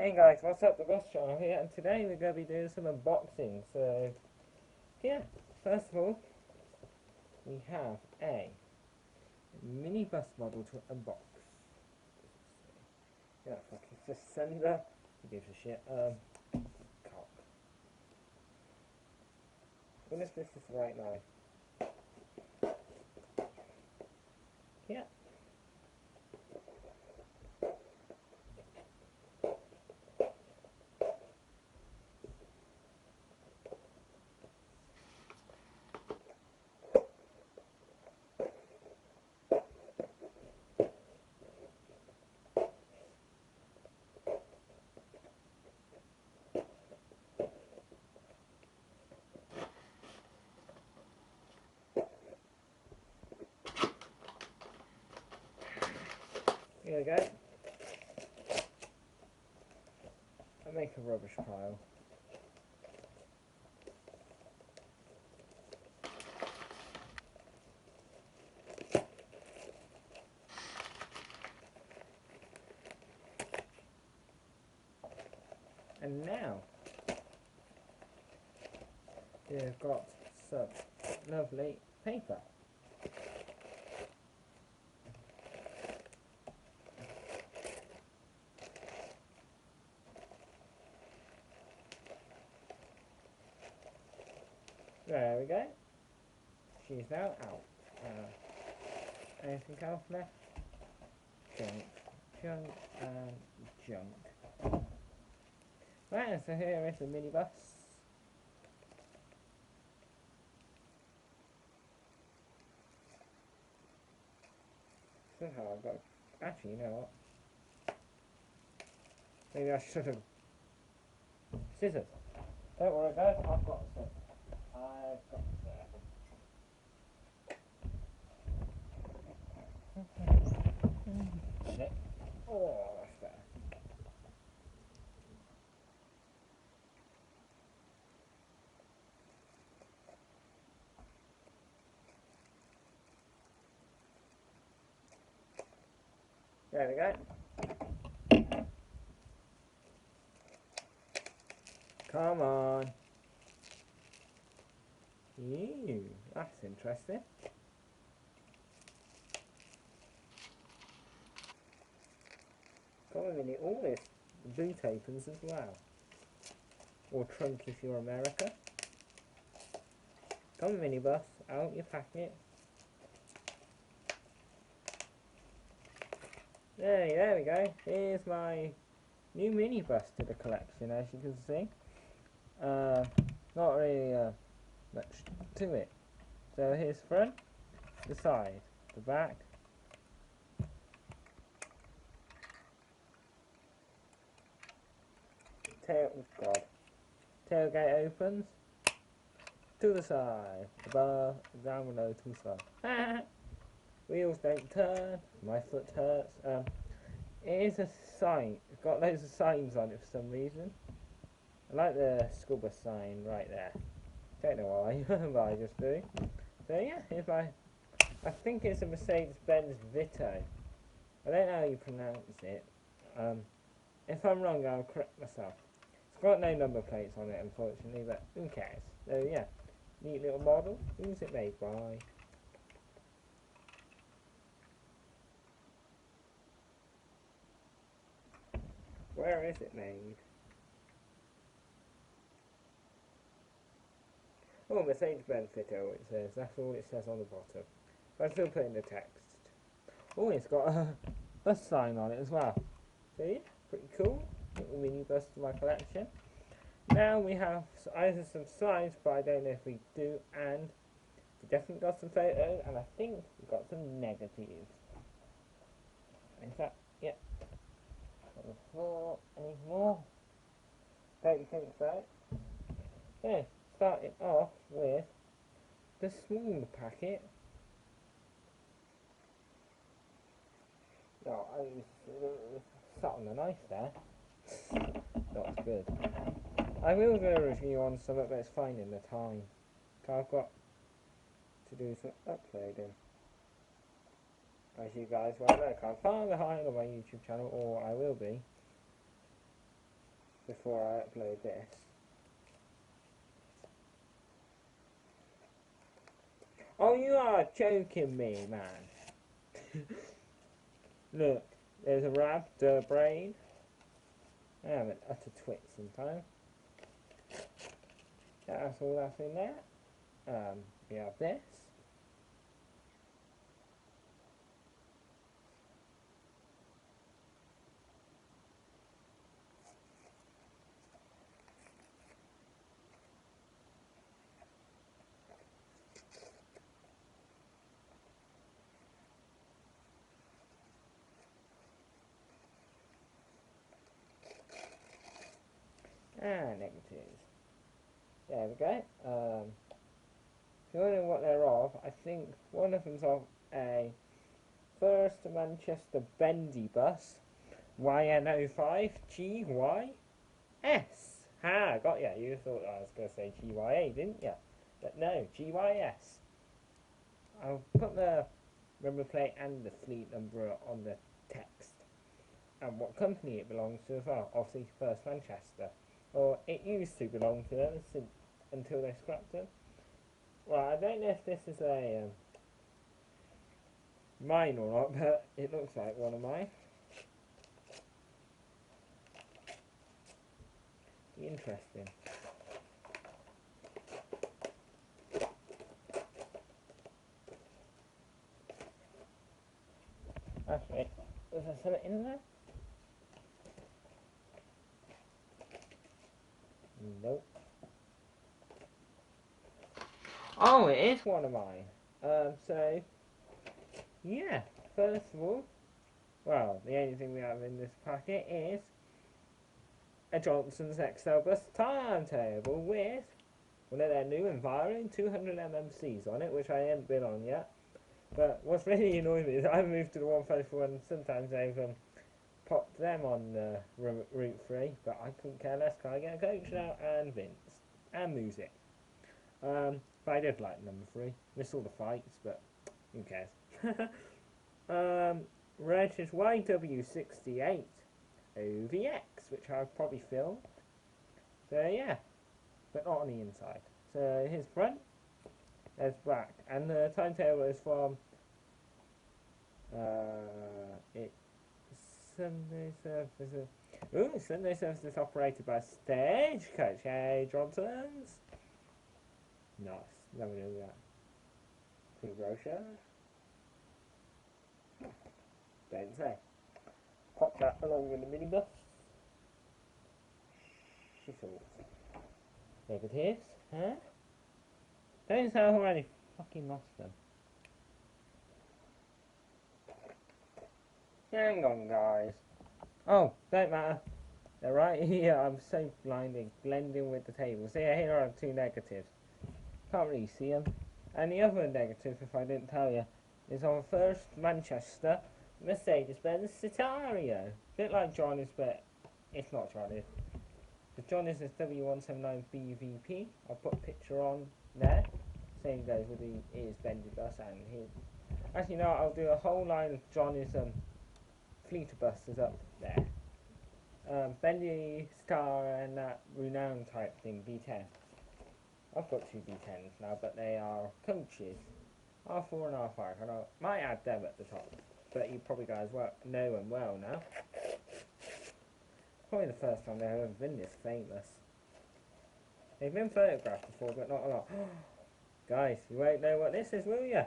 Hey guys, what's up? The Boss Channel here, and today we're going to be doing some unboxing. So, yeah, first of all, we have a mini bus model to unbox. Yeah, fuck, it's just sender. Who gives a shit? Cock. What if this is the right line? Yeah. Here we go. I make a rubbish pile. And now, we've got some lovely paper. There we go. She's now out. Anything else left? Junk, junk, and junk. Right, so here is the minibus. Somehow I've got. Actually, you know what? Maybe I should have. Scissors. Don't worry, guys. I've got some. I've got some. Shit. Oh, that's better. There we go. Come on. Ew, that's interesting. Come on, minute, all this boot opens as well. Or trunk if you're America. Come on, minibus, out your packet. There we go. Here's my new minibus to the collection, as you can see. Not really much to it. So here's the front, the side, the back. Tailgate opens to the side, the bar down below to the side. Wheels don't turn, my foot hurts. It is a sign, it's got loads of signs on it for some reason. I like the school bus sign right there. Don't know why, but I just do. So yeah, here's my, I think it's a Mercedes-Benz Vito. I don't know how you pronounce it. If I'm wrong, I'll correct myself. It's got no number plates on it, unfortunately, but who cares? So yeah, neat little model. Who's it made by? Where is it made? Oh, Mercedes-Benz Vito, it says. That's all it says on the bottom. But I'm still putting the text. Oh, it's got a bus sign on it as well. So yeah, pretty cool. Little mini bus to my collection. Now we have either some signs, but I don't know if we do, and we definitely got some photos, and I think we got some negatives. In fact, yeah. On the floor, any more? Don't think so. Yeah, starting off with the small packet. Oh, I sat on the knife there. Not good. I will do a review on some of it, but it's finding the time. I've got to do some uploading. As you guys well know, I'm far behind on my YouTube channel, or I will be. before I upload this. Oh, you are joking me, man. Look, there's a rab, the brain. I have an utter twit sometimes. That's all that's in there. We have this. And negatives. There we go. If you wondering what they're of, I think one of them's of a first Manchester bendy bus, YN05 GYS. Ha, got ya. You thought I was going to say GYA, didn't ya? But no, GYS. I'll put the number plate and the fleet number on the text. And what company it belongs to as well. Obviously, First Manchester. Or it used to belong to them until they scrapped them. Well, I don't know if this is a mine or not, but it looks like one of mine. Be interesting. Actually, was there something in there? Nope. Oh, it is one of mine. So, yeah, first of all, well, the only thing we have in this packet is a Johnson's Excel bus timetable with one of their new Enviro 200 MMCs on it, which I haven't been on yet. But what's really annoying me is I've moved to the 134 and sometimes they've popped them on Route 3, but I couldn't care less because I get a coach now and Vince and music. But I did like number 3. Miss all the fights, but who cares? Reg is YW68 OVX, which I've probably filmed. So yeah, but not on the inside. So his front, there's back, and the timetable is from it's Sunday services. Ooh, Sunday services operated by Stagecoach. Hey, Johnsons. Nice. Never knew that. Free brochure. Don't say. Pop that along with the minibus. She thought. Negatives, huh? Don't say I've already fucking lost them. Hang on, guys. Oh, don't matter. They're right here. I'm so blending with the table. So yeah, here are 2 negatives. Can't really see them. And the other negative, if I didn't tell you, is on First Manchester Mercedes-Benz Citario. A bit like Johnny's, but it's not Johnny's. The Johnny's is W179BVP. I'll put a picture on there. Same goes with his bendy bus and his. Actually, no, I'll do a whole line of Johnny's fleeter buses up there. Bendy Star and that renowned type thing, B10. I've got 2 B10s now, but they are coaches. R4 and R5. I might add them at the top, but you probably guys know them well now. Probably the first time they've ever been this famous. They've been photographed before, but not a lot. Guys, you won't know what this is, will you?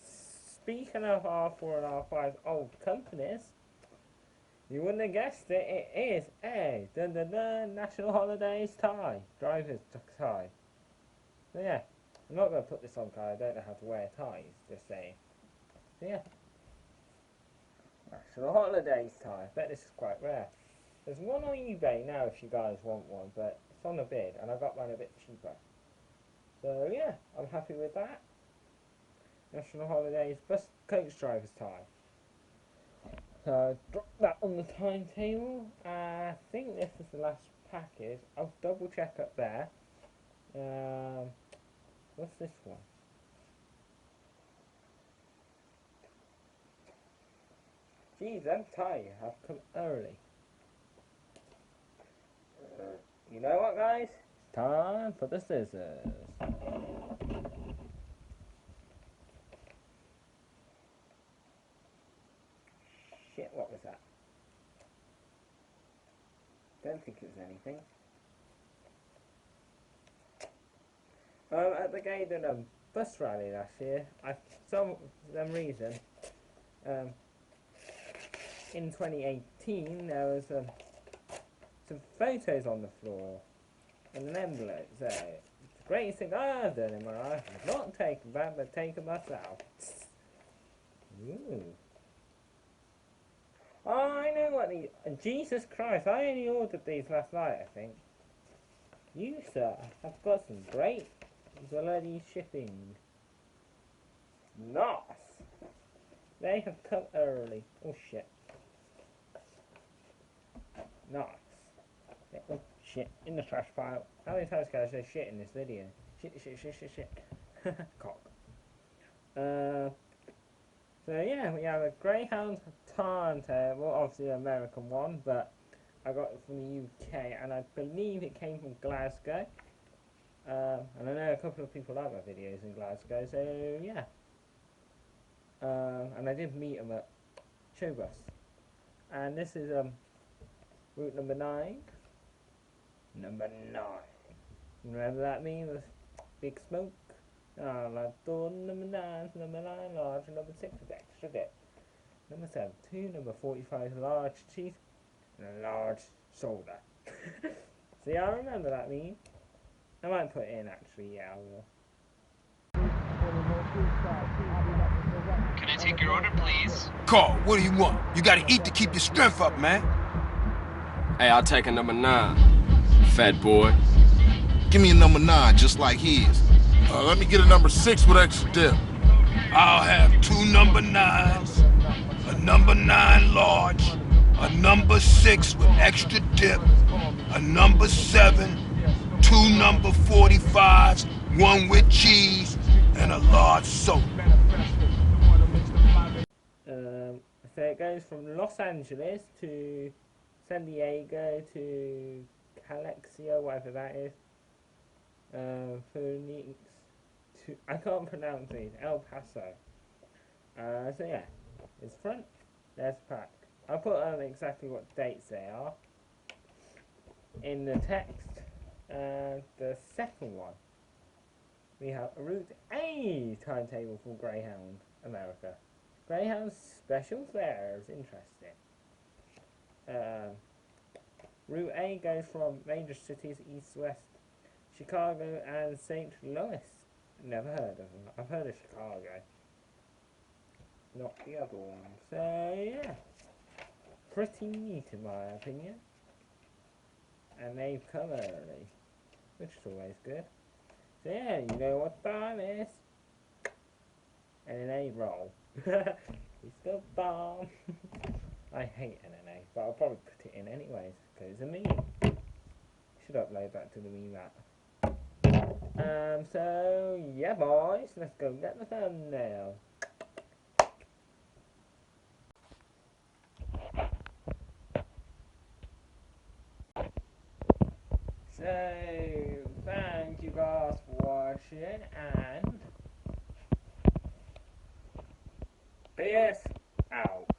Speaking of R4 and R5 old companies, you wouldn't have guessed it. It is a National Holidays tie, driver's tie. So yeah, I'm not going to put this on because I don't know how to wear ties, just saying. So yeah, National Holidays tie. I bet this is quite rare. There's one on eBay now if you guys want one, but it's on a bid and I got one a bit cheaper. So yeah, I'm happy with that. National Holidays bus coach driver's tie. So drop that on the timetable. I think this is the last package. I'll double check up there. What's this one? Geez, I'm tired. I've come early. you know what, guys? It's time for the scissors. Shit, what was that? Don't think it was anything. At the Gaydon bus rally last year, for some reason, in 2018, there was some photos on the floor and an envelope. So, it's the greatest thing I've done in my life. I've not taken back, but taken myself. Ooh. Oh, I know what these... Jesus Christ, I only ordered these last night, I think. You, sir, have got some great bloody shipping. Nice! They have come early. Oh, shit. Nice. Yeah, oh, shit. In the trash pile. How many times can I say shit in this video? Shit. Cock. So yeah, we have a Greyhound turntable, obviously the American one, but I got it from the UK, and I believe it came from Glasgow. And I know a couple of people like my videos in Glasgow, so yeah. And I did meet them at Showbus. And this is route number 9. Number 9. Remember that meme with Big Smoke? Like door number 9, number 9 large, and number 6 with extra dip. Number 7, 2, number 45 large teeth, and a large shoulder. See, I remember that meme. I might put it in actually, yeah, I will. Can I take your order, please? Carl, what do you want? You gotta eat to keep your strength up, man. Hey, I'll take a number 9, fat boy. Give me a number 9, just like his. Let me get a number 6 with extra dip. I'll have 2 number 9s, a number 9 large, a number 6 with extra dip, a number 7, 2 number 45s, 1 with cheese, and a large soda. So it goes from Los Angeles to San Diego to Calexia, whatever that is. Phoenix to, I can't pronounce these, El Paso. So yeah, it's front, there's back. I'll put exactly what dates they are in the text. The second one, we have Route A timetable for Greyhound America. Greyhound special fares, interesting. Route A goes from major cities east-west, Chicago and St. Louis. Never heard of them. I've heard of Chicago, not the other one. So yeah, pretty neat in my opinion. And they've come early, which is always good. So yeah, you know what time it is. NNA roll. It's the bomb. I hate NNA, but I'll probably put it in anyways, because it's a meme. Should upload that to the meme app. So yeah boys, let's go get the thumbnail. So, thank you guys for watching, and peace out.